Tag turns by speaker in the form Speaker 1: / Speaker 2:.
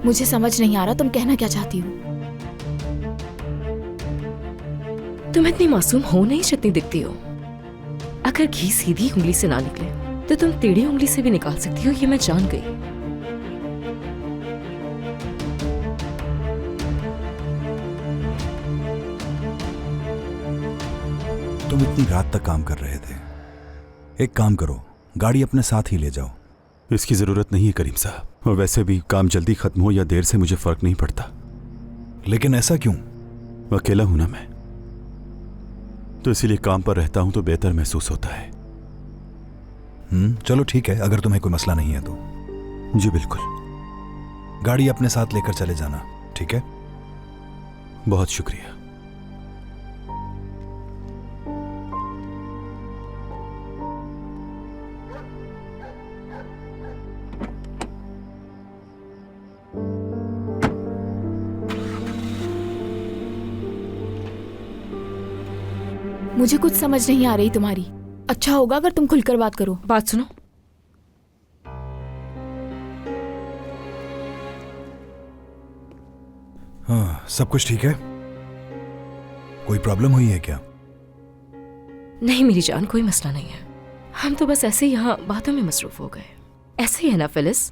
Speaker 1: मुझे समझ नहीं आ रहा तुम कहना क्या चाहती हो।
Speaker 2: तुम इतनी मासूम हो नहीं जितनी दिखती हो। अगर घी सीधी उंगली से ना निकले तो तुम टेढ़ी उंगली से भी निकाल सकती हो, ये मैं जान गई।
Speaker 3: तुम इतनी रात तक काम कर रहे थे, एक काम करो, गाड़ी अपने साथ ही ले जाओ।
Speaker 4: इसकी जरूरत नहीं है करीम साहब, और वैसे भी काम जल्दी खत्म हो या देर से मुझे फर्क नहीं पड़ता।
Speaker 3: लेकिन ऐसा क्यों?
Speaker 4: अकेला हूं ना मैं, तो इसीलिए काम पर रहता हूं तो बेहतर महसूस होता है।
Speaker 3: चलो ठीक है, अगर तुम्हें कोई मसला नहीं है तो।
Speaker 4: जी बिल्कुल।
Speaker 3: गाड़ी अपने साथ लेकर चले जाना, ठीक है?
Speaker 4: बहुत शुक्रिया।
Speaker 1: मुझे कुछ समझ नहीं आ रही तुम्हारी। अच्छा होगा अगर तुम खुलकर बात करो।
Speaker 2: बात सुनो।
Speaker 3: हाँ, सब कुछ ठीक है? कोई प्रॉब्लम हुई है क्या?
Speaker 2: नहीं मेरी जान, कोई मसला नहीं है। हम तो बस ऐसे ही यहाँ बातों में मसरूफ हो गए। ऐसे ही है ना फिलिस?